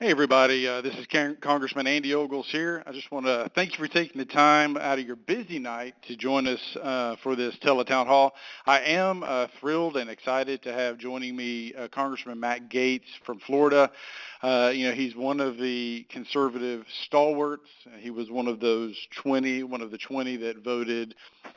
Hey, everybody. This is Congressman Andy Ogles here. I just want to thank you for taking the time out of your busy night to join us for this teletown hall. I am thrilled and excited to have joining me Congressman Matt Gaetz from Florida. He's one of the conservative stalwarts. He was one of the 20 that voted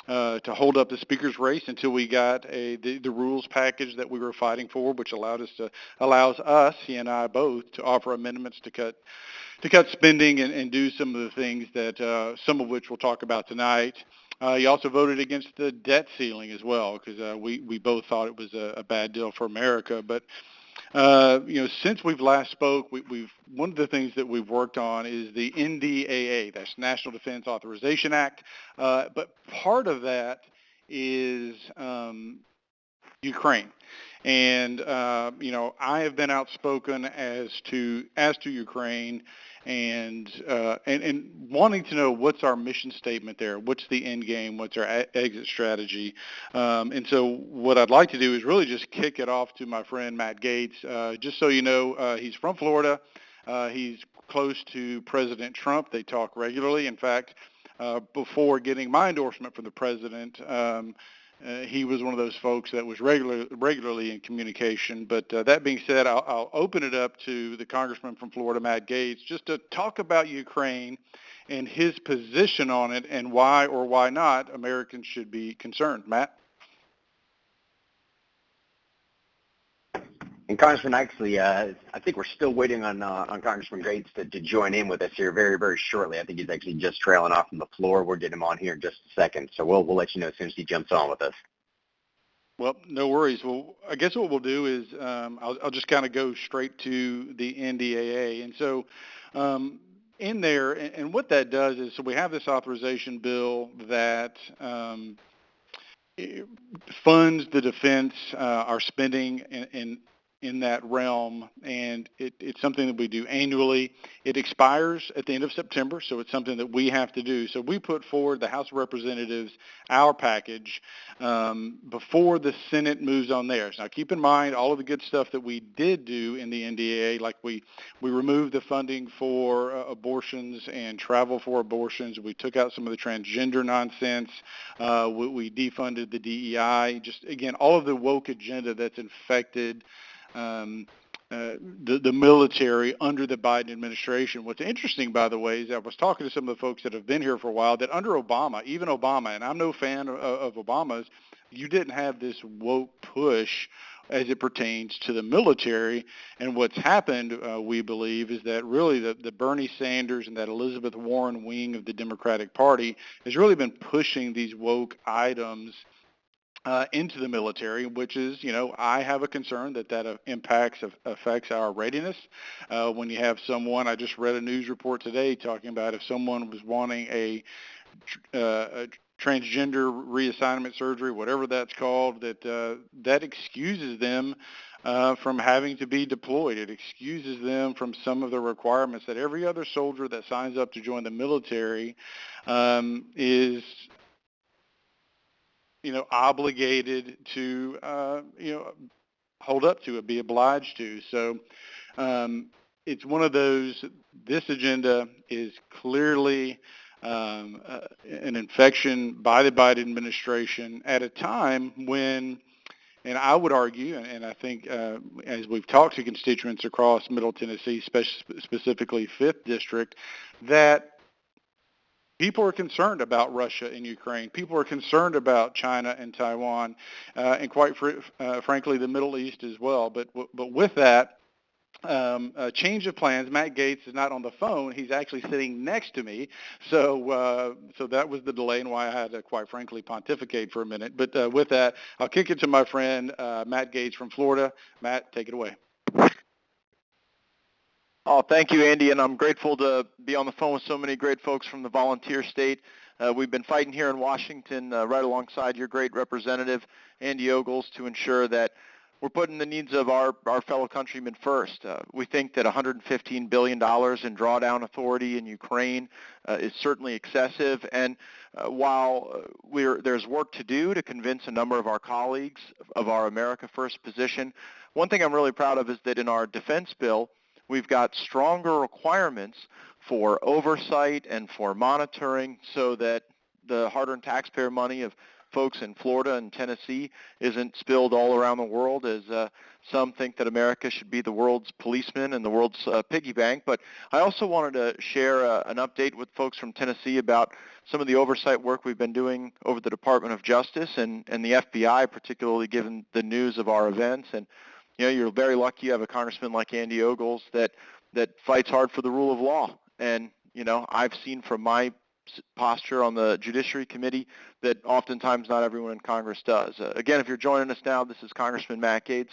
to hold up the speaker's race until we got the rules package that we were fighting for, which allows us, he and I both, to offer amendments to cut spending and do some of the things that some of which we'll talk about tonight. He also voted against the debt ceiling as well because we both thought it was a bad deal for America. But since we've last spoke, we've one of the things that we've worked on is the NDAA, that's National Defense Authorization Act. But part of that is Ukraine. And I have been outspoken as to Ukraine and wanting to know what's our mission statement there, what's the end game, what's our exit strategy. And so what I'd like to do is really just kick it off to my friend Matt Gaetz. Just so you know, he's from Florida. He's close to President Trump. They talk regularly. In fact, before getting my endorsement from the president, he was one of those folks that was regularly in communication. But that being said, I'll open it up to the Congressman from Florida, Matt Gaetz, just to talk about Ukraine and his position on it and why or why not Americans should be concerned. Matt? And Congressman, actually, I think we're still waiting on Congressman Gaetz to join in with us here very, very shortly. I think he's actually just trailing off from the floor. We'll get him on here in just a second, so we'll let you know as soon as he jumps on with us. Well, no worries. Well, I guess what we'll do is I'll just kind of go straight to the NDAA. And so in there, and what that does is, so we have this authorization bill that funds the defense, our spending in that realm, and it's something that we do annually. It expires at the end of September, so it's something that we have to do. So we put forward, the House of Representatives, our package before the Senate moves on theirs. Now keep in mind all of the good stuff that we did do in the NDAA, like we removed the funding for abortions and travel for abortions. We took out some of the transgender nonsense. We defunded the DEI. Just, again, all of the woke agenda that's infected the military under the Biden administration. What's interesting, by the way, is I was talking to some of the folks that have been here for a while, that under Obama, even Obama, and I'm no fan of Obama's, you didn't have this woke push as it pertains to the military. And what's happened, we believe, is that really the Bernie Sanders and that Elizabeth Warren wing of the Democratic Party has really been pushing these woke items into the military, which is, I have a concern that affects our readiness. When you have someone, I just read a news report today talking about if someone was wanting a transgender reassignment surgery, whatever that's called, that excuses them from having to be deployed. It excuses them from some of the requirements that every other soldier that signs up to join the military is obligated to, hold up to it, be obliged to. So it's one of those, this agenda is clearly an infection by the Biden administration at a time when, and I would argue, and I think as we've talked to constituents across Middle Tennessee, specifically 5th District, that people are concerned about Russia and Ukraine. People are concerned about China and Taiwan, and quite frankly, the Middle East as well. But with that, a change of plans. Matt Gaetz is not on the phone. He's actually sitting next to me. So that was the delay and why I had to, quite frankly, pontificate for a minute. But with that, I'll kick it to my friend Matt Gaetz from Florida. Matt, take it away. Oh, thank you, Andy, and I'm grateful to be on the phone with so many great folks from the volunteer state. We've been fighting here in Washington right alongside your great representative, Andy Ogles, to ensure that we're putting the needs of our fellow countrymen first. We think that $115 billion in drawdown authority in Ukraine is certainly excessive, and while there's work to do to convince a number of our colleagues of our America First position, one thing I'm really proud of is that in our defense bill, we've got stronger requirements for oversight and for monitoring so that the hard-earned taxpayer money of folks in Florida and Tennessee isn't spilled all around the world as some think that America should be the world's policeman and the world's piggy bank. But I also wanted to share an update with folks from Tennessee about some of the oversight work we've been doing over the Department of Justice and the FBI, particularly given the news of our events. And you're very lucky you have a congressman like Andy Ogles that fights hard for the rule of law. And I've seen from my posture on the Judiciary Committee that oftentimes not everyone in Congress does. Again, if you're joining us now, this is Congressman Matt Gaetz.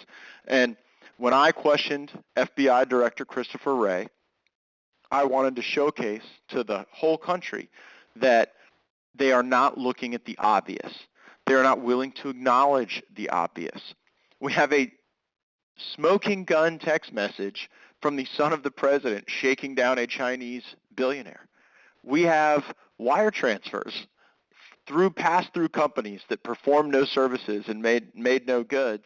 And when I questioned FBI Director Christopher Wray, I wanted to showcase to the whole country that they are not looking at the obvious. They are not willing to acknowledge the obvious. We have a smoking gun text message from the son of the president shaking down a Chinese billionaire. We have wire transfers through pass-through companies that performed no services and made no goods,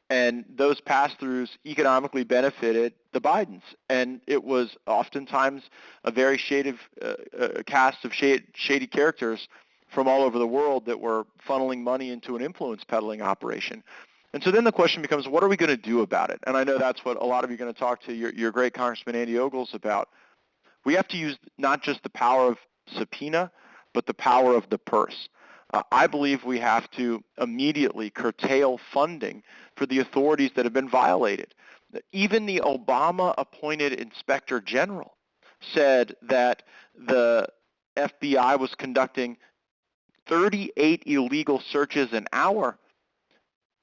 and those pass-throughs economically benefited the Bidens. And it was oftentimes a very cast of shady characters from all over the world that were funneling money into an influence peddling operation. And so then the question becomes, what are we going to do about it? And I know that's what a lot of you are going to talk to your great Congressman Andy Ogles about. We have to use not just the power of subpoena, but the power of the purse. I believe we have to immediately curtail funding for the authorities that have been violated. Even the Obama-appointed Inspector General said that the FBI was conducting 38 illegal searches an hour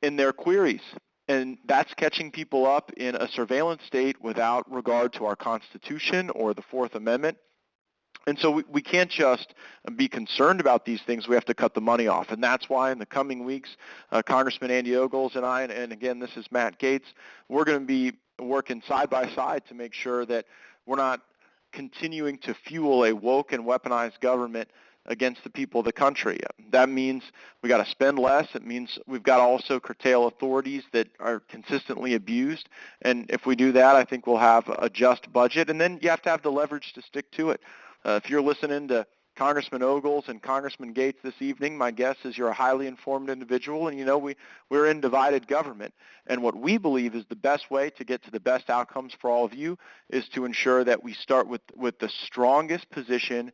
in their queries. And that's catching people up in a surveillance state without regard to our Constitution or the Fourth Amendment. And so we can't just be concerned about these things. We have to cut the money off. And that's why in the coming weeks, Congressman Andy Ogles and I, and again, this is Matt Gaetz, we're going to be working side by side to make sure that we're not continuing to fuel a woke and weaponized government against the people of the country. That means we got to spend less. It means we've got to also curtail authorities that are consistently abused. And if we do that, I think we'll have a just budget. And then you have to have the leverage to stick to it. If you're listening to Congressman Ogles and Congressman Gaetz this evening, my guess is you're a highly informed individual, and we're in divided government. And what we believe is the best way to get to the best outcomes for all of you is to ensure that we start with the strongest position,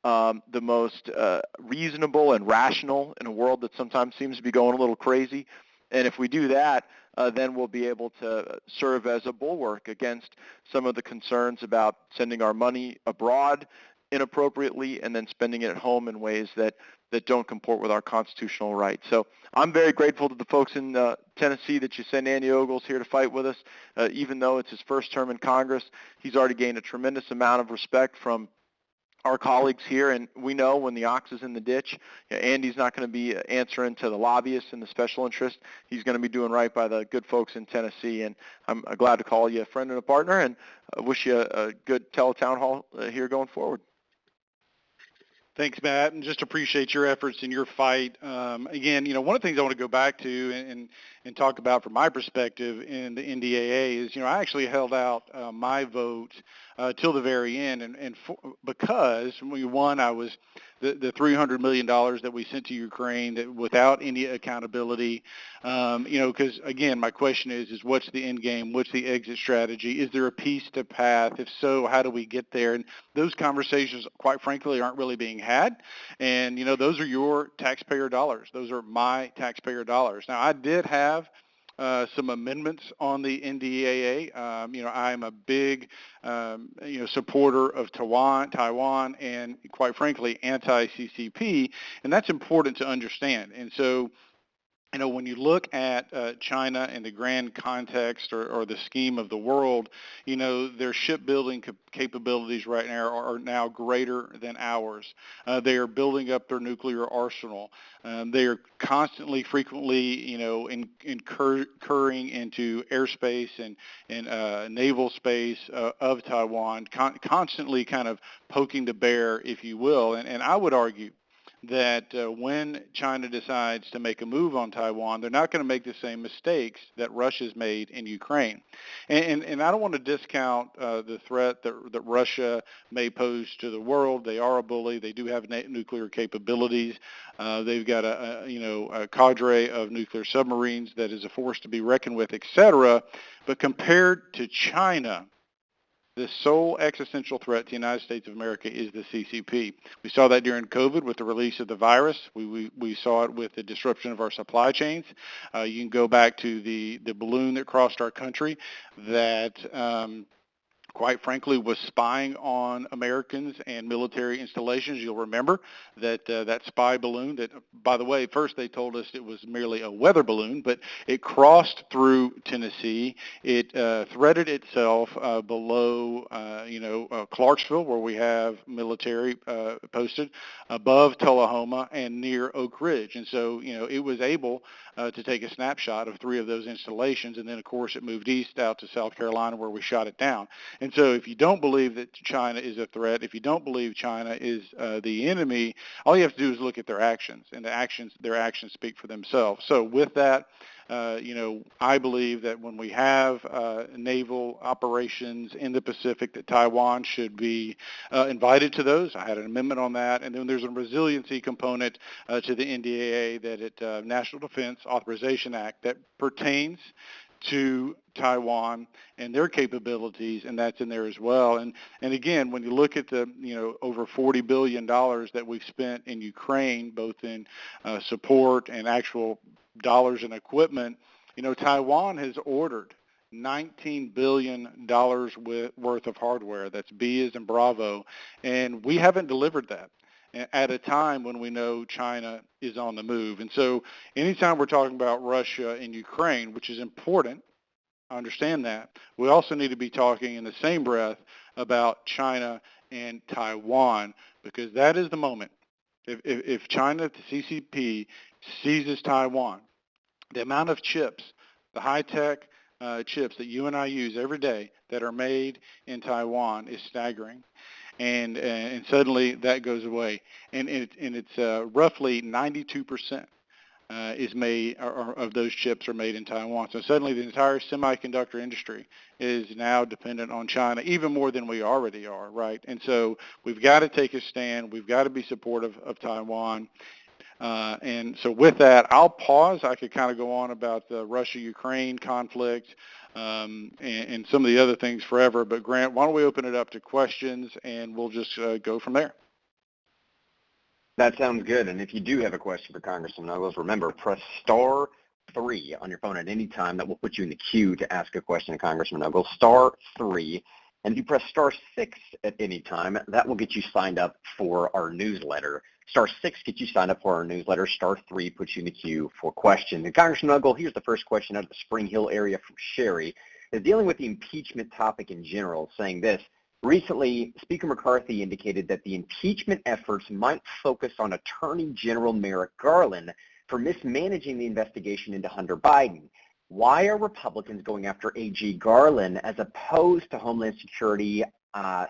the most reasonable and rational in a world that sometimes seems to be going a little crazy. And if we do that, then we'll be able to serve as a bulwark against some of the concerns about sending our money abroad inappropriately and then spending it at home in ways that don't comport with our constitutional rights. So I'm very grateful to the folks in Tennessee that you send Andy Ogles here to fight with us. Even though it's his first term in Congress, he's already gained a tremendous amount of respect from our colleagues here, and we know when the ox is in the ditch, Andy's not going to be answering to the lobbyists and the special interests. He's going to be doing right by the good folks in Tennessee, and I'm glad to call you a friend and a partner, and wish you a good teletown hall here going forward. Thanks, Matt, and just appreciate your efforts in your fight. Again, one of the things I want to go back to and talk about from my perspective in the NDAA is, I actually held out my vote till the very end, because one, I was the $300 million that we sent to Ukraine that without any accountability, because again, my question is what's the end game? What's the exit strategy? Is there a peace to path? If so, how do we get there? And those conversations, quite frankly, aren't really being had. And, those are your taxpayer dollars. Those are my taxpayer dollars. Now, I did have some amendments on the NDAA. I'm a big, supporter of Taiwan, and quite frankly, anti-CCP, and that's important to understand. And so, when you look at China in the grand context or the scheme of the world, their shipbuilding capabilities right now are now greater than ours. They are building up their nuclear arsenal. They are constantly, frequently, incurring into airspace and naval space of Taiwan, constantly kind of poking the bear, if you will. And I would argue that when China decides to make a move on Taiwan, they're not going to make the same mistakes that Russia's made in Ukraine. And I don't want to discount the threat that Russia may pose to the world. They are a bully. They do have nuclear capabilities. They've got a cadre of nuclear submarines that is a force to be reckoned with, etc. But compared to China, the sole existential threat to the United States of America is the CCP. We saw that during COVID with the release of the virus. We saw it with the disruption of our supply chains. You can go back to the balloon that crossed our country that quite frankly, was spying on Americans and military installations. You'll remember that that spy balloon that, by the way, first they told us it was merely a weather balloon, but it crossed through Tennessee. It threaded itself below, Clarksville, where we have military posted, above Tullahoma and near Oak Ridge. And so, it was able to take a snapshot of 3 of those installations. And then, of course, it moved east out to South Carolina where we shot it down. And so if you don't believe that China is a threat, if you don't believe China is the enemy, all you have to do is look at their actions, and their actions speak for themselves. So with that, I believe that when we have naval operations in the Pacific, that Taiwan should be invited to those. I had an amendment on that. And then there's a resiliency component to the NDAA, that National Defense Authorization Act, that pertains to Taiwan and their capabilities, and that's in there as well. And again, when you look at the over $40 billion that we've spent in Ukraine, both in support and actual dollars and equipment, Taiwan has ordered $19 billion worth of hardware. That's B as in Bravo, and we haven't delivered that at a time when we know China is on the move. And so anytime we're talking about Russia and Ukraine, which is important, I understand that, we also need to be talking in the same breath about China and Taiwan, because that is the moment. If China, the CCP, seizes Taiwan, the amount of chips, the high-tech chips that you and I use every day that are made in Taiwan is staggering. And suddenly that goes away, and it's roughly 92% is made, or of those chips are made in Taiwan. So suddenly the entire semiconductor industry is now dependent on China, even more than we already are, right? And so we've got to take a stand. We've got to be supportive of Taiwan. And so with that, I'll pause. I could kind of go on about the Russia-Ukraine conflict and some of the other things forever. But Grant, why don't we open it up to questions, and we'll just go from there. That sounds good. And if you do have a question for Congressman Nuggles, remember, press *3 on your phone at any time. That will put you in the queue to ask a question to Congressman Nuggles, *3. And if you press *6 at any time, that will get you signed up for our newsletter. *6 gets you signed up for our newsletter. *3 puts you in the queue for questions. And Congressman Nuggles, here's the first question out of the Spring Hill area from Sherry, is dealing with the impeachment topic in general, saying this: recently, Speaker McCarthy indicated that the impeachment efforts might focus on Attorney General Merrick Garland for mismanaging the investigation into Hunter Biden. Why are Republicans going after AG Garland as opposed to Homeland Security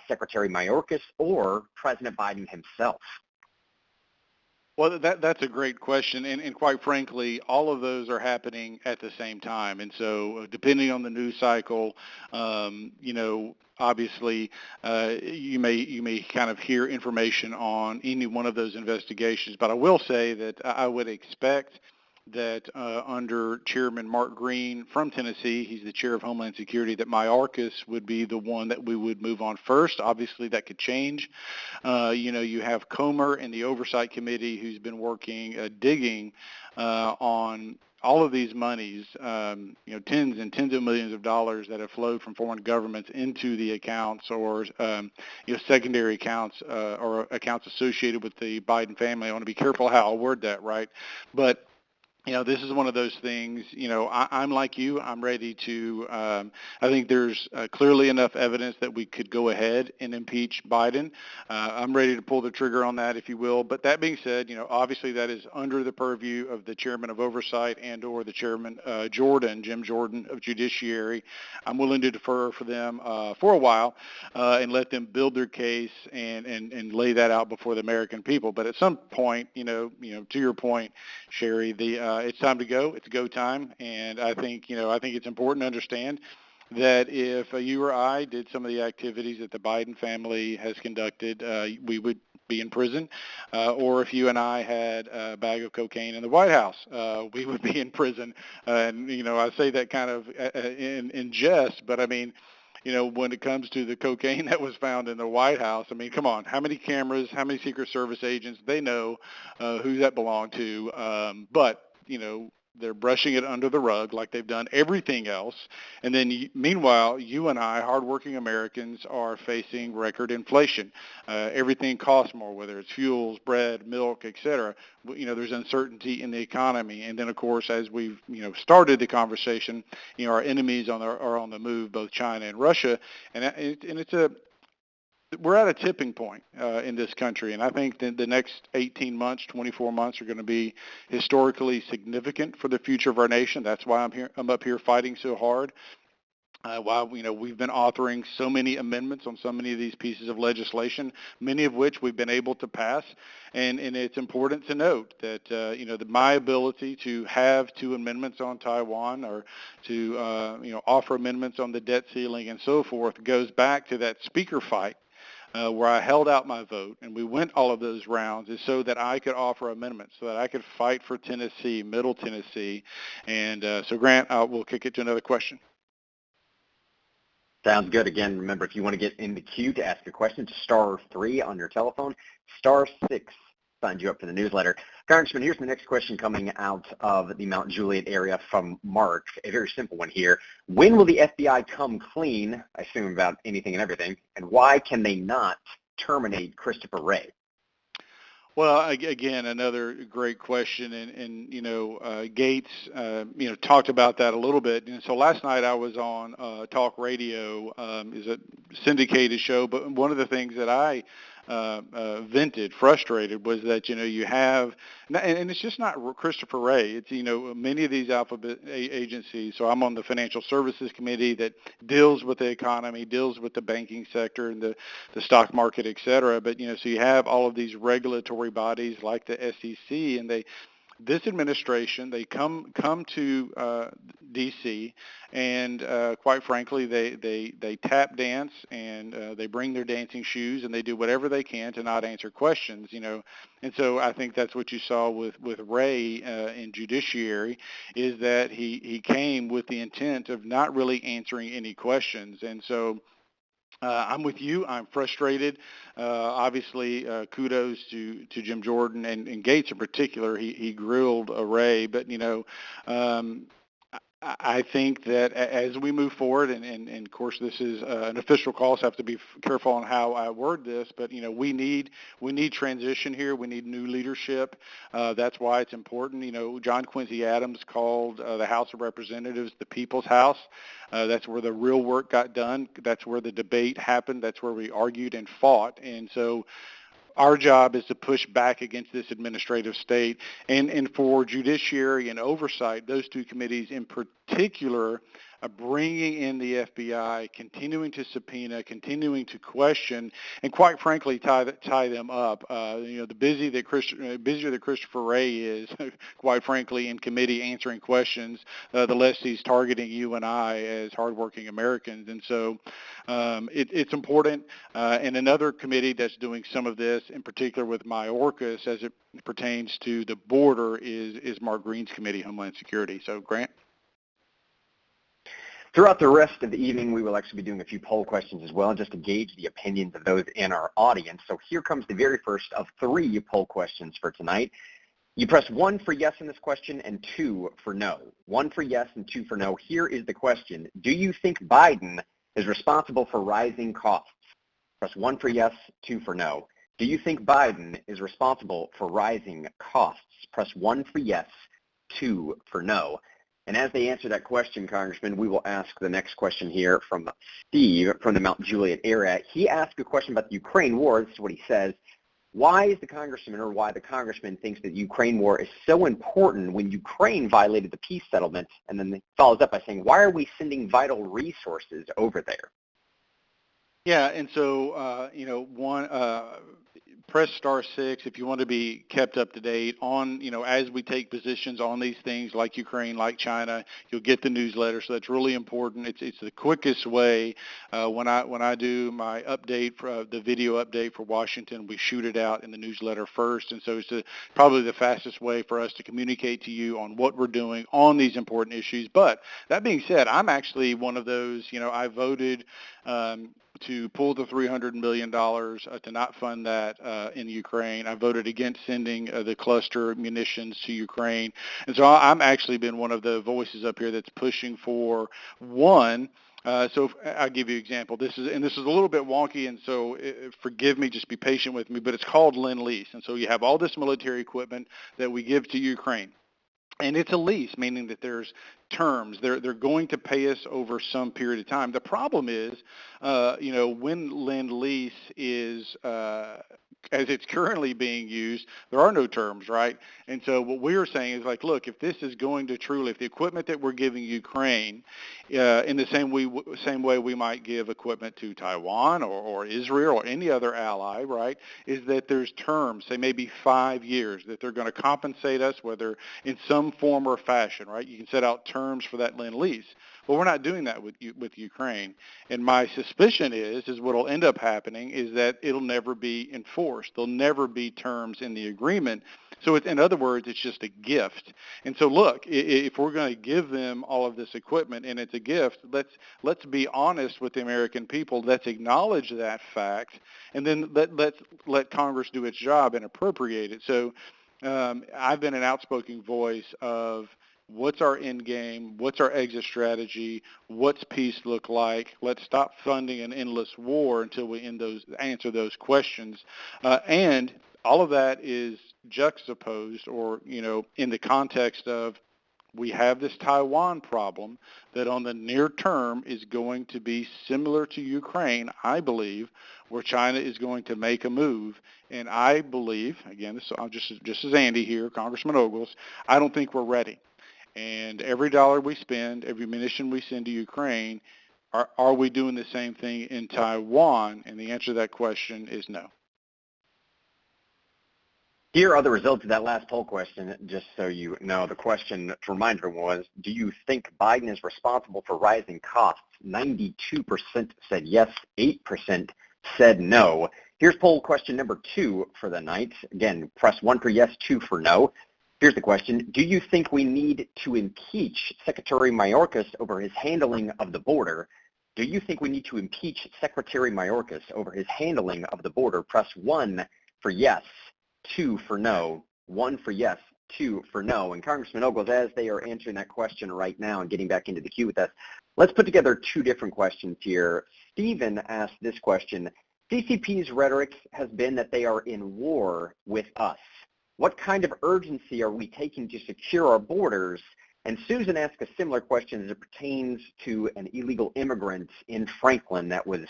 Secretary Mayorkas or President Biden himself? Well, that's a great question, and quite frankly, all of those are happening at the same time. And so, depending on the news cycle, obviously, you may kind of hear information on any one of those investigations. But I will say that I would expect that under Chairman Mark Green from Tennessee, he's the chair of Homeland Security, that Mayorkas would be the one that we would move on first. Obviously, that could change. You have Comer and the Oversight Committee, who's been working, digging on all of these monies, tens and tens of millions of dollars that have flowed from foreign governments into the accounts or, secondary accounts or accounts associated with the Biden family. I want to be careful how I word that, right? But this is one of those things, I'm like you. I'm ready to, I think there's clearly enough evidence that we could go ahead and impeach Biden. I'm ready to pull the trigger on that, if you will. But that being said, obviously that is under the purview of the chairman of oversight and or the chairman, Jim Jordan of Judiciary. I'm willing to defer for them for a while and let them build their case and lay that out before the American people. But at some point, to your point, Sherry, it's time to go. It's go time, and I think it's important to understand that if you or I did some of the activities that the Biden family has conducted, we would be in prison, or if you and I had a bag of cocaine in the White House, we would be in prison. And I say that kind of in jest, but I mean, when it comes to the cocaine that was found in the White House, I mean, come on, how many cameras, how many Secret Service agents, they know who that belonged to, but they're brushing it under the rug like they've done everything else. And then meanwhile, you and I, hardworking Americans, are facing record inflation. Everything costs more, whether it's fuels, bread, milk, et cetera. There's uncertainty in the economy. And then, of course, as we've, started the conversation, our enemies are on the move, both China and Russia. And we're at a tipping point in this country, and I think the next 18 months, 24 months are going to be historically significant for the future of our nation. That's why I'm up here fighting so hard. While we've been authoring so many amendments on so many of these pieces of legislation, many of which we've been able to pass, and it's important to note that my ability to have 2 amendments on Taiwan or to offer amendments on the debt ceiling and so forth goes back to that speaker fight. Where I held out my vote, and we went all of those rounds, is so that I could offer amendments, so that I could fight for Tennessee, Middle Tennessee. And so, Grant, we'll kick it to another question. Sounds good. Again, remember, if you want to get in the queue to ask a question, *3 on your telephone, *6 signs you up for the newsletter. Congressman, here's the next question coming out of the Mount Juliet area from Mark. A very simple one here. When will the FBI come clean, I assume about anything and everything, and why can they not terminate Christopher Wray? Well, again, another great question, and Gaetz, talked about that a little bit. And so last night I was on Talk Radio, is a syndicated show, but one of the things that I vented, frustrated, was that you have, and it's just not Christopher Wray. It's many of these alphabet agencies. So I'm on the Financial Services Committee that deals with the economy, deals with the banking sector and the stock market, et cetera. But so you have all of these regulatory bodies like the SEC, and this administration, they come to D.C. and quite frankly, they tap dance and they bring their dancing shoes and they do whatever they can to not answer questions, And so I think that's what you saw with Wray in Judiciary, is that he came with the intent of not really answering any questions. And so I'm with you. I'm frustrated. Obviously, kudos to Jim Jordan and Gaetz in particular. He grilled Wray, but I think that as we move forward, and of course this is an official call, so I have to be careful on how I word this, but we need transition here. We need new leadership. That's why it's important. John Quincy Adams called the House of Representatives the People's House. That's where the real work got done. That's where the debate happened. That's where we argued and fought. And so our job is to push back against this administrative state, and for Judiciary and Oversight, those 2 committees in particular, bringing in the FBI, continuing to subpoena, continuing to question, and quite frankly tie them up. The busier that Christopher Wray is, quite frankly, in committee answering questions, the less he's targeting you and I as hardworking Americans. And so it's important. And another committee that's doing some of this, in particular with MyOrcas, as it pertains to the border, is Mark Green's committee, Homeland Security. So, Grant? Throughout the rest of the evening, we will actually be doing a few poll questions as well, just to gauge the opinions of those in our audience. So here comes the very first of 3 poll questions for tonight. You press 1 for yes in this question and 2 for no. 1 for yes and 2 for no. Here is the question. Do you think Biden is responsible for rising costs? Press 1 for yes, 2 for no. Do you think Biden is responsible for rising costs? Press 1 for yes, 2 for no. And as they answer that question, Congressman, we will ask the next question here from Steve from the Mount Juliet area. He asked a question about the Ukraine war. This is what he says. Why is the congressman, or why the congressman thinks that the Ukraine war is so important when Ukraine violated the peace settlement? And then he follows up by saying, why are we sending vital resources over there? Yeah, and so, press *6 if you want to be kept up to date on, as we take positions on these things like Ukraine, like China. You'll get the newsletter, so that's really important. It's the quickest way. When I do my update, for the video update for Washington, we shoot it out in the newsletter first, and so it's probably the fastest way for us to communicate to you on what we're doing on these important issues. But that being said, I'm actually one of those, I voted to pull the $300 million to not fund that in Ukraine. I voted against sending the cluster munitions to Ukraine. And so I'm actually been one of the voices up here that's pushing for one. So I'll give you an example. This is a little bit wonky, and so forgive me, just be patient with me, but it's called Lend-Lease. And so you have all this military equipment that we give to Ukraine. And it's a lease, meaning that there's terms. They're going to pay us over some period of time. The problem is, when Lend-Lease is, as it's currently being used, there are no terms, right? And so what we're saying is like, look, if this is going to truly, if the equipment that we're giving Ukraine, in the same way we might give equipment to Taiwan or Israel or any other ally, right, is that there's terms, say maybe 5 years, that they're going to compensate us, whether in some form or fashion, right? You can set out terms for that Lend-Lease. Well, we're not doing that with Ukraine. And my suspicion is what will end up happening is that it'll never be enforced. There'll never be terms in the agreement. So in other words, it's just a gift. And so look, if we're going to give them all of this equipment and it's a gift, let's be honest with the American people. Let's acknowledge that fact, and then let Congress do its job and appropriate it. So I've been an outspoken voice of what's our end game, what's our exit strategy, what's peace look like. Let's stop funding an endless war until we answer those questions. And all of that is juxtaposed or, in the context of we have this Taiwan problem that on the near term is going to be similar to Ukraine, I believe, where China is going to make a move. And I believe, again, I'm just as Andy here, Congressman Ogles, I don't think we're ready. And every dollar we spend, every munition we send to Ukraine, are we doing the same thing in Taiwan? And the answer to that question is no. Here are the results of that last poll question, just so you know. The question, to remind everyone, was, do you think Biden is responsible for rising costs? 92% said yes, 8% said no. Here's poll question number 2 for the night. Again, press 1 for yes, 2 for no. Here's the question. Do you think we need to impeach Secretary Mayorkas over his handling of the border? Do you think we need to impeach Secretary Mayorkas over his handling of the border? Press 1 for yes, 2 for no. 1 for yes, 2 for no. And Congressman Ogles, as they are answering that question right now and getting back into the queue with us, let's put together 2 different questions here. Stephen asked this question. CCP's rhetoric has been that they are in war with us. What kind of urgency are we taking to secure our borders? And Susan asked a similar question as it pertains to an illegal immigrant in Franklin that was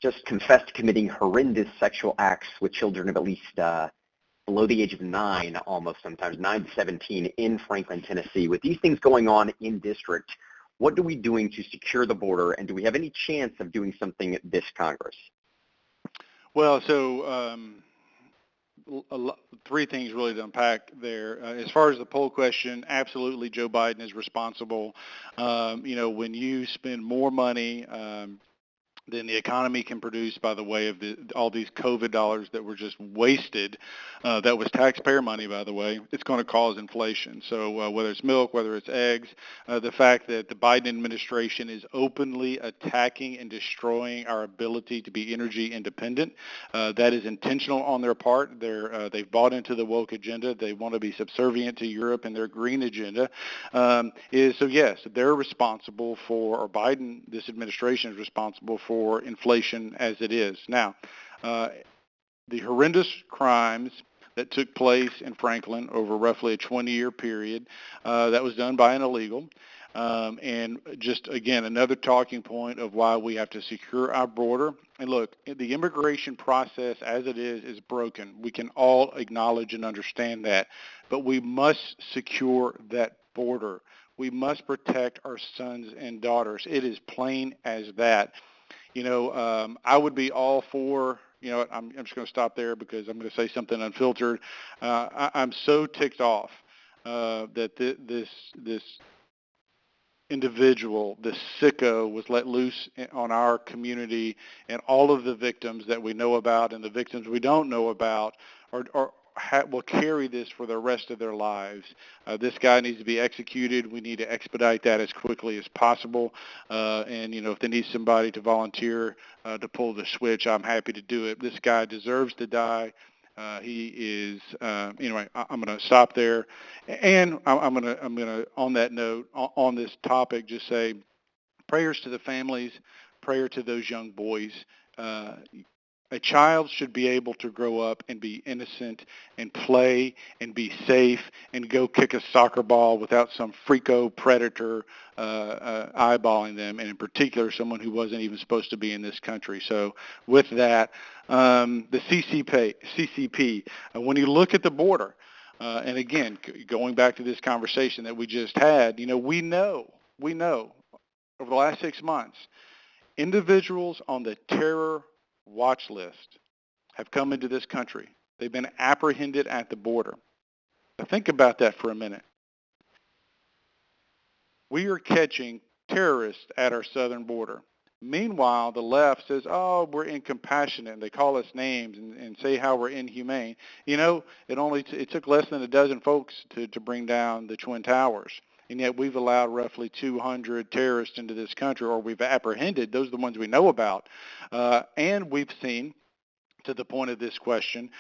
just confessed committing horrendous sexual acts with children of at least below the age of 9, almost sometimes, 9 to 17 in Franklin, Tennessee. With these things going on in district, what are we doing to secure the border, and do we have any chance of doing something this Congress? Well, so 3 things really to unpack there. As far as the poll question, absolutely Joe Biden is responsible. When you spend more money than the economy can produce by the way of all these COVID dollars that were just wasted, that was taxpayer money, by the way, it's going to cause inflation. So whether it's milk, whether it's eggs, the fact that the Biden administration is openly attacking and destroying our ability to be energy independent, that is intentional on their part. They've bought into the woke agenda. They want to be subservient to Europe and their green agenda. So yes, they're responsible for, or Biden, this administration is responsible for inflation as it is. Now, the horrendous crimes that took place in Franklin over roughly a 20-year period. That was done by an illegal. And just, again, another talking point of why we have to secure our border. And look, the immigration process as it is broken. We can all acknowledge and understand that. But we must secure that border. We must protect our sons and daughters. It is plain as that. I would be all for, I'm just going to stop there because I'm going to say something unfiltered. I'm so ticked off that this individual, this sicko, was let loose on our community, and all of the victims that we know about and the victims we don't know about will carry this for the rest of their lives. This guy needs to be executed. We need to expedite that as quickly as possible. And if they need somebody to volunteer to pull the switch, I'm happy to do it. This guy deserves to die. He is, anyway, I'm going to stop there. And I'm going to, on that note, on this topic, just say prayers to the families, prayer to those young boys. A child should be able to grow up and be innocent and play and be safe and go kick a soccer ball without some freako predator eyeballing them, and in particular someone who wasn't even supposed to be in this country. So with that, the CCP, when you look at the border, and again, going back to this conversation that we just had, we know over the last 6 months, individuals on the terror watch list have come into this country. They've been apprehended at the border. Now think about that for a minute. We are catching terrorists at our southern border. Meanwhile, the left says, oh, we're incompassionate, and they call us names and say how we're inhumane. It took less than a dozen folks to bring down the Twin Towers. And yet we've allowed roughly 200 terrorists into this country, or we've apprehended. Those are the ones we know about. And we've seen, to the point of this question,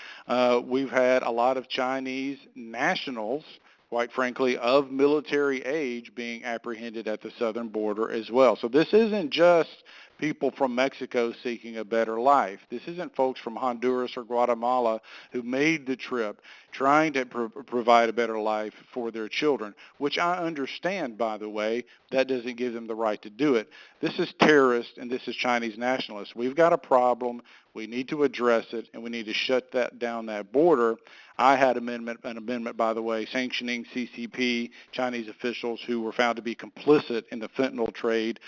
we've had a lot of Chinese nationals, quite frankly, of military age being apprehended at the southern border as well. So this isn't just people from Mexico seeking a better life. This isn't folks from Honduras or Guatemala who made the trip trying to provide a better life for their children, which I understand, by the way. That doesn't give them the right to do it. This is terrorists and this is Chinese nationalists. We've got a problem. We need to address it, and we need to shut that border. I had an amendment, by the way, sanctioning CCP, Chinese officials who were found to be complicit in the fentanyl trade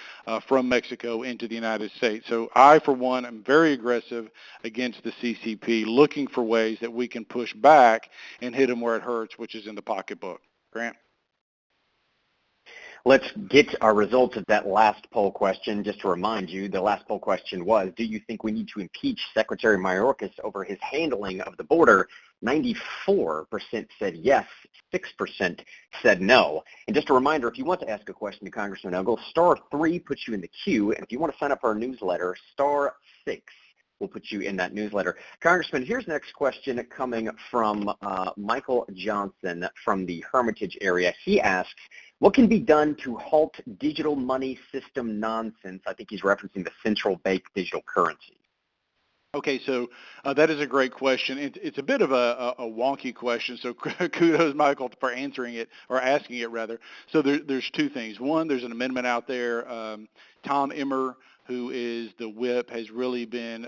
from Mexico into the United States. So I, for one, am very aggressive against the CCP, looking for ways that we can push back and hit them where it hurts, which is in the pocketbook. Grant? Let's get our results of that last poll question. Just to remind you, the last poll question was, do you think we need to impeach Secretary Mayorkas over his handling of the border? 94% said yes, 6% said no. And just a reminder, if you want to ask a question to Congressman Ogle, *3 puts you in the queue. And if you want to sign up for our newsletter, *6 will put you in that newsletter. Congressman, here's the next question coming from Michael Johnson from the Hermitage area. He asks, what can be done to halt digital money system nonsense? I think he's referencing the central bank digital currency. Okay, so that is a great question. It's a bit of a wonky question, so kudos, Michael, for answering it, or asking it, rather. So there's two things. One, there's an amendment out there. Tom Emmer, who is the whip, has really been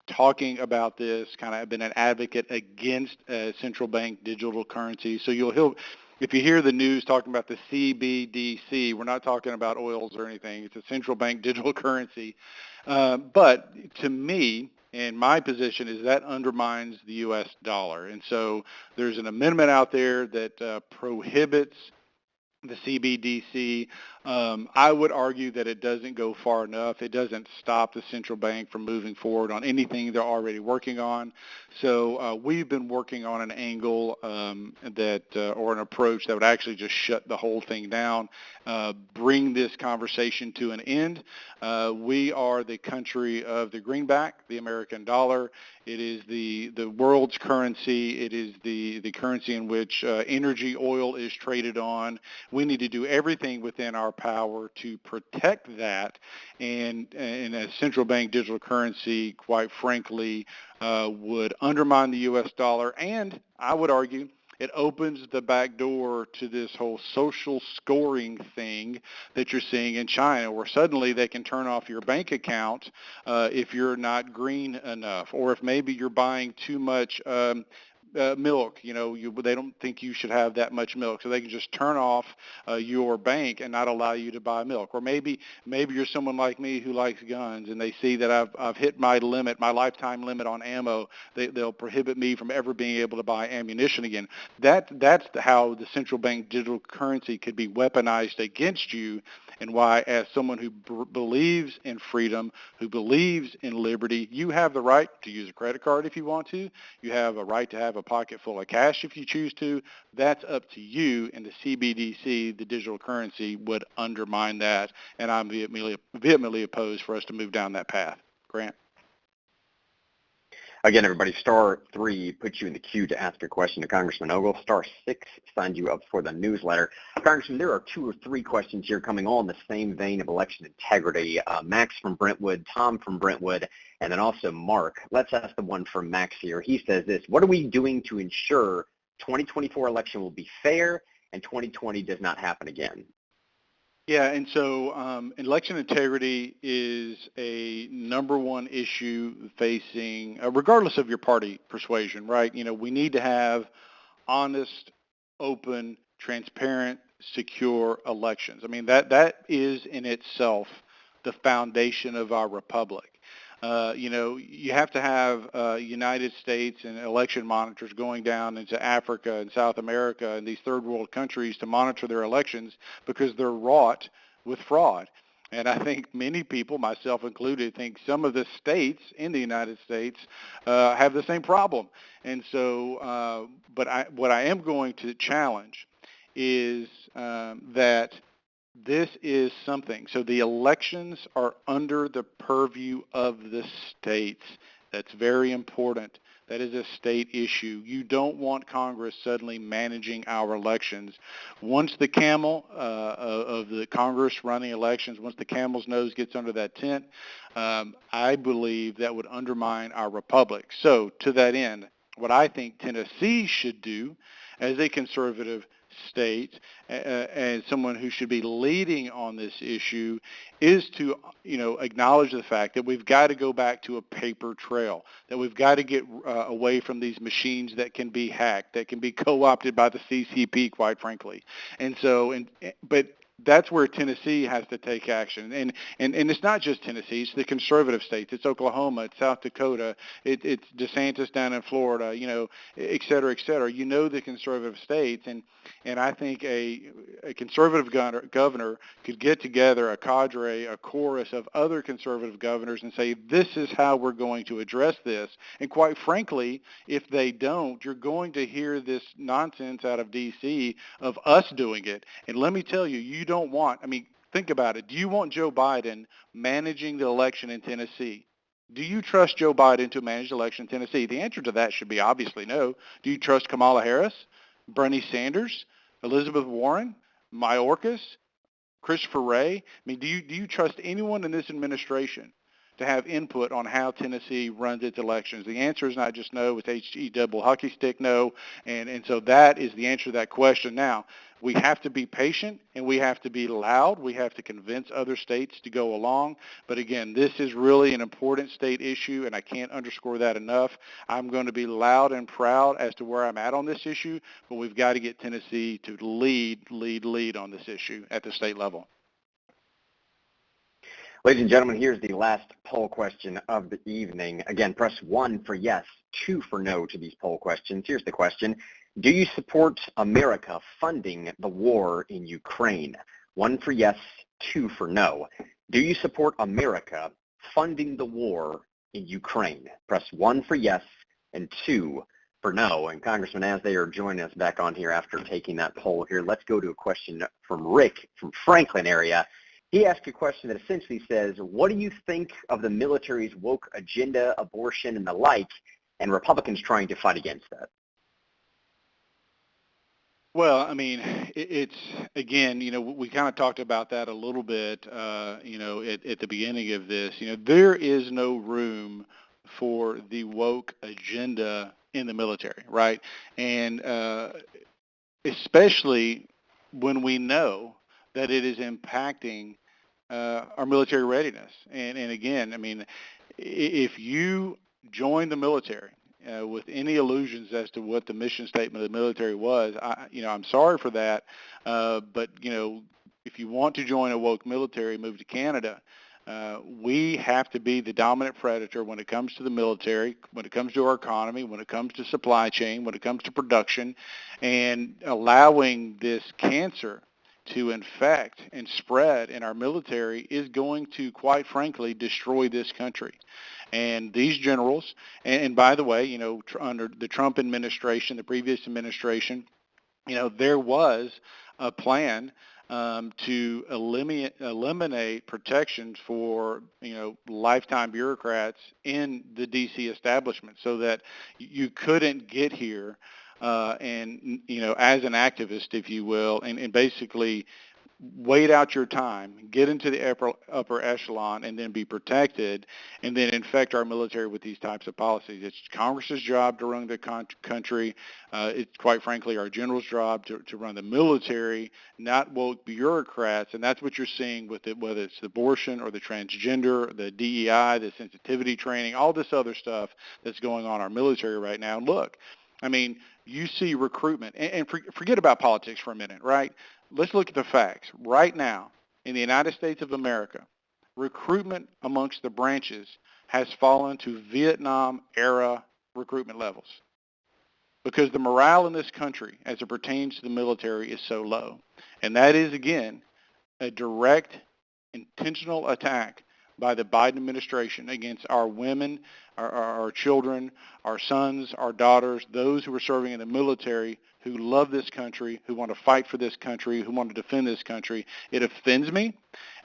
talking about this, kind of been an advocate against central bank digital currency. So if you hear the news talking about the CBDC, we're not talking about oils or anything. It's a central bank digital currency. But to me, and my position is that undermines the U.S. dollar. And so there's an amendment out there that prohibits the CBDC. I would argue that it doesn't go far enough. It doesn't stop the central bank from moving forward on anything they're already working on. So we've been working on an angle or an approach that would actually just shut the whole thing down, bring this conversation to an end. We are the country of the greenback, the American dollar. It is the world's currency. It is the currency in which energy, oil is traded on. We need to do everything within our power to protect that. And a central bank digital currency, quite frankly, would undermine the U.S. dollar, and I would argue it opens the back door to this whole social scoring thing that you're seeing in China, where suddenly they can turn off your bank account if you're not green enough, or if maybe you're buying too much milk. They don't think you should have that much milk, so they can just turn off your bank and not allow you to buy milk. Or maybe you're someone like me who likes guns, and they see that I've hit my limit, my lifetime limit on ammo. They'll prohibit me from ever being able to buy ammunition again. That's how the central bank digital currency could be weaponized against you, and why, as someone who believes in freedom, who believes in liberty, you have the right to use a credit card if you want to. You have a right to have a pocket full of cash if you choose to. That's up to you, and the CBDC, the digital currency, would undermine that, and I'm vehemently opposed for us to move down that path. Grant? Again, everybody, *3 puts you in the queue to ask a question to Congressman Ogle. *6 signs you up for the newsletter. Congressman, there are 2 or 3 questions here coming all in the same vein of election integrity. Max from Brentwood, Tom from Brentwood, and then also Mark. Let's ask the one from Max here. He says this: what are we doing to ensure 2024 election will be fair and 2020 does not happen again? Yeah, and so election integrity is a number one issue facing, regardless of your party persuasion, right? We need to have honest, open, transparent, secure elections. I mean, that is in itself the foundation of our republic. You have to have United States and election monitors going down into Africa and South America and these third world countries to monitor their elections, because they're wrought with fraud. And I think many people, myself included, think some of the states in the United States have the same problem. And so, what I am going to challenge is that this is something. So the elections are under the purview of the states. That's very important. That is a state issue. You don't want Congress suddenly managing our elections. Once the camel of the Congress running elections, once the camel's nose gets under that tent, I believe that would undermine our republic. So to that end, what I think Tennessee should do as a conservative state and someone who should be leading on this issue is to acknowledge the fact that we've got to go back to a paper trail, that we've got to get away from these machines that can be hacked, that can be co-opted by the CCP, quite frankly. And so, but that's where Tennessee has to take action. And it's not just Tennessee, it's the conservative states. It's Oklahoma, it's South Dakota, it's DeSantis down in Florida, et cetera, et cetera. The conservative states. And I think a conservative governor could get together a cadre, a chorus of other conservative governors and say, this is how we're going to address this. And quite frankly, if they don't, you're going to hear this nonsense out of D.C. of us doing it. And let me tell you, you don't want, think about it. Do you want Joe Biden managing the election in Tennessee? Do you trust Joe Biden to manage the election in Tennessee? The answer to that should be obviously no. Do you trust Kamala Harris, Bernie Sanders, Elizabeth Warren, Mayorkas, Christopher Wray? Do you trust anyone in this administration to have input on how Tennessee runs its elections? The answer is not just no, it's H-E double hockey stick no, and so that is the answer to that question. Now, we have to be patient and we have to be loud. We have to convince other states to go along. But again, this is really an important state issue, and I can't underscore that enough. I'm going to be loud and proud as to where I'm at on this issue, but we've got to get Tennessee to lead on this issue at the state level. Ladies and gentlemen, here's the last poll question of the evening. Again, press 1 for yes, 2 for no to these poll questions. Here's the question. Do you support America funding the war in Ukraine? 1 for yes, 2 for no. Do you support America funding the war in Ukraine? Press 1 for yes and 2 for no. And Congressman, as they are joining us back on here after taking that poll here, let's go to a question from Rick from Franklin area. He asked a question that essentially says, what do you think of the military's woke agenda, abortion, and the like, and Republicans trying to fight against that? Well, I mean, it's again, we kind of talked about that a little bit, at the beginning of this. There is no room for the woke agenda in the military, right? And especially when we know that it is impacting our military readiness. And again, I mean, if you join the military with any illusions as to what the mission statement of the military was, I'm sorry for that. But if you want to join a woke military, move to Canada. We have to be the dominant predator when it comes to the military, when it comes to our economy, when it comes to supply chain, when it comes to production, and allowing this cancer to infect and spread in our military is going to, quite frankly, destroy this country. And these generals, and by the way, under the Trump administration, the previous administration, there was a plan to eliminate protections for, lifetime bureaucrats in the D.C. establishment so that you couldn't get here and, as an activist, if you will, and basically wait out your time, get into the upper echelon, and then be protected, and then infect our military with these types of policies. It's Congress's job to run the country. It's quite frankly our general's job to run the military, not woke bureaucrats, and that's what you're seeing with it, whether it's the abortion or the transgender, the DEI, the sensitivity training, all this other stuff that's going on in our military right now. Look, I mean, you see recruitment, and forget about politics for a minute, right? Let's look at the facts. Right now, in the United States of America, recruitment amongst the branches has fallen to Vietnam-era recruitment levels because the morale in this country as it pertains to the military is so low. And that is, again, a direct, intentional attack by the Biden administration against our women, our children, our sons, our daughters, those who are serving in the military, who love this country, who want to fight for this country, who want to defend this country. It offends me.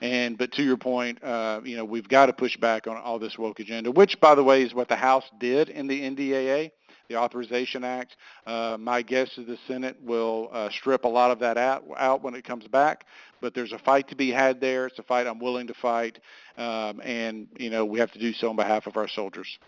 But to your point, we've got to push back on all this woke agenda, which, by the way, is what the House did in the NDAA, the Authorization Act. My guess is the Senate will strip a lot of that out when it comes back. But there's a fight to be had there. It's a fight I'm willing to fight. And we have to do so on behalf of our soldiers.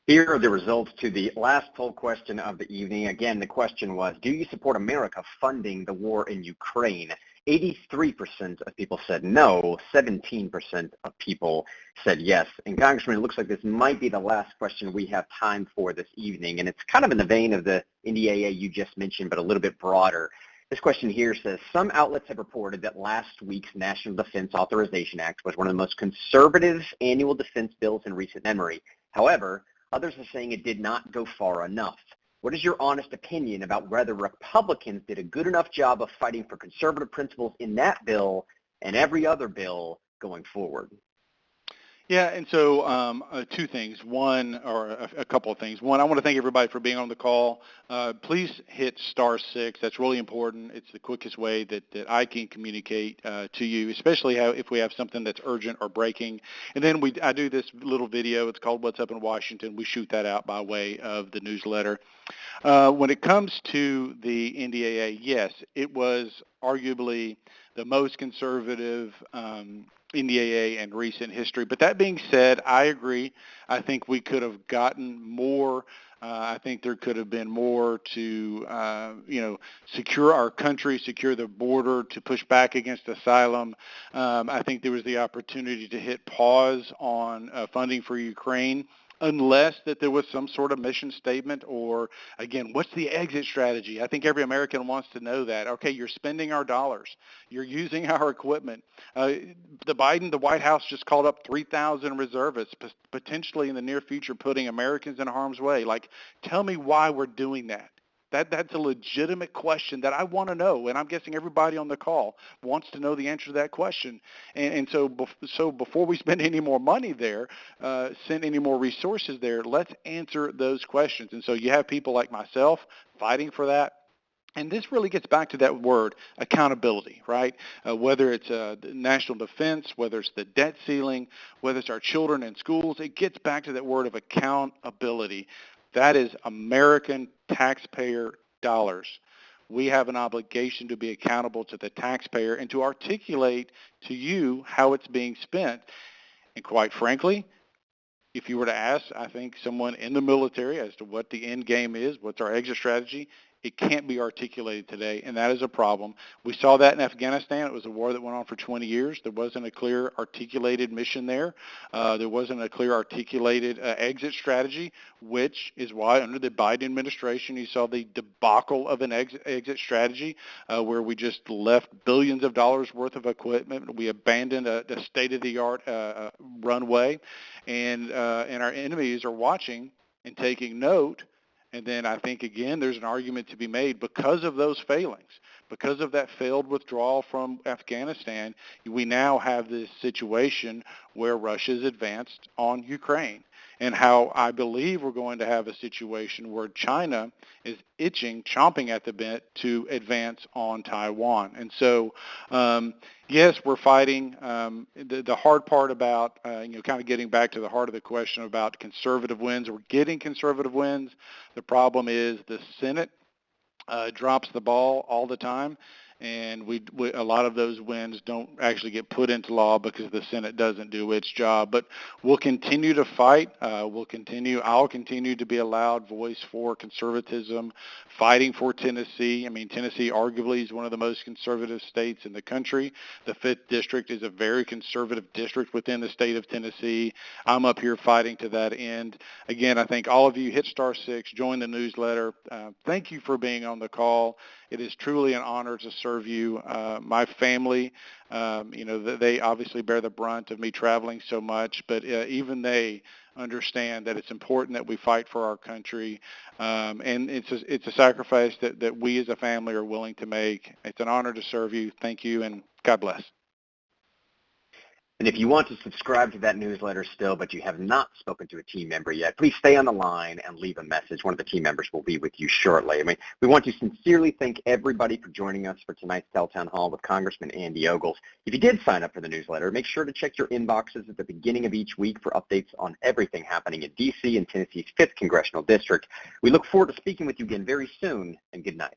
Here are the results to the last poll question of the evening. Again, the question was, do you support America funding the war in Ukraine? 83% of people said no, 17% of people said yes. And Congressman, it looks like this might be the last question we have time for this evening, and it's kind of in the vein of the NDAA you just mentioned, but a little bit broader. This question here says, some outlets have reported that last week's National Defense Authorization Act was one of the most conservative annual defense bills in recent memory. However, others are saying it did not go far enough. What is your honest opinion about whether Republicans did a good enough job of fighting for conservative principles in that bill and every other bill going forward? Yeah, and so two things. One, or a couple of things. One, I want to thank everybody for being on the call. Please hit *6. That's really important. It's the quickest way that I can communicate to you, especially if we have something that's urgent or breaking. And then I do this little video. It's called What's Up in Washington. We shoot that out by way of the newsletter. When it comes to the NDAA, yes, it was arguably the most conservative NDAA in recent history. But that being said, I agree. I think we could have gotten more. I think there could have been more to, secure our country, secure the border, to push back against asylum. I think there was the opportunity to hit pause on funding for Ukraine, unless that there was some sort of mission statement or, again, what's the exit strategy? I think every American wants to know that. Okay, you're spending our dollars. You're using our equipment. The White House just called up 3,000 reservists, potentially in the near future putting Americans in harm's way. Like, tell me why we're doing that. That's a legitimate question that I want to know, and I'm guessing everybody on the call wants to know the answer to that question. And so before we spend any more money there, send any more resources there, let's answer those questions. And so you have people like myself fighting for that. And this really gets back to that word, accountability, right? Whether it's national defense, whether it's the debt ceiling, whether it's our children in schools, it gets back to that word of accountability. That is American taxpayer We have an obligation to be accountable to the taxpayer and to articulate to you how it's being spent. And quite frankly, if you were to ask, I think, someone in the military as to what the end game is, what's our exit strategy, it can't be articulated today, and that is a problem. We saw that in Afghanistan. It was a war that went on for 20 years. There wasn't a clear articulated mission there. There wasn't a clear articulated exit strategy, which is why under the Biden administration you saw the debacle of an exit strategy where we just left billions of dollars worth of equipment. We abandoned a state-of-the-art runway, and our enemies are watching and taking note. And then I think, again, there's an argument to be made because of those failings, because of that failed withdrawal from Afghanistan, we now have this situation where Russia's advanced on Ukraine, and how I believe we're going to have a situation where China is chomping at the bit to advance on Taiwan. And so, yes, we're fighting. The hard part about, kind of getting back to the heart of the question about conservative wins, we're getting conservative wins. The problem is the Senate drops the ball all the time, and a lot of those wins don't actually get put into law because the Senate doesn't do its job. But we'll continue to fight. I'll continue to be a loud voice for conservatism, fighting for Tennessee. I mean, Tennessee arguably is one of the most conservative states in the country. The 5th District is a very conservative district within the state of Tennessee. I'm up here fighting to that end. Again, I think all of you hit *6, join the newsletter. Thank you for being on the call. It is truly an honor to serve you. My family, they obviously bear the brunt of me traveling so much, but even they understand that it's important that we fight for our country, and it's a sacrifice that we as a family are willing to make. It's an honor to serve you. Thank you, and God bless. And if you want to subscribe to that newsletter still, but you have not spoken to a team member yet, please stay on the line and leave a message. One of the team members will be with you shortly. I mean, we want to sincerely thank everybody for joining us for tonight's Town Hall with Congressman Andy Ogles. If you did sign up for the newsletter, make sure to check your inboxes at the beginning of each week for updates on everything happening in D.C. and Tennessee's 5th Congressional District. We look forward to speaking with you again very soon, and good night.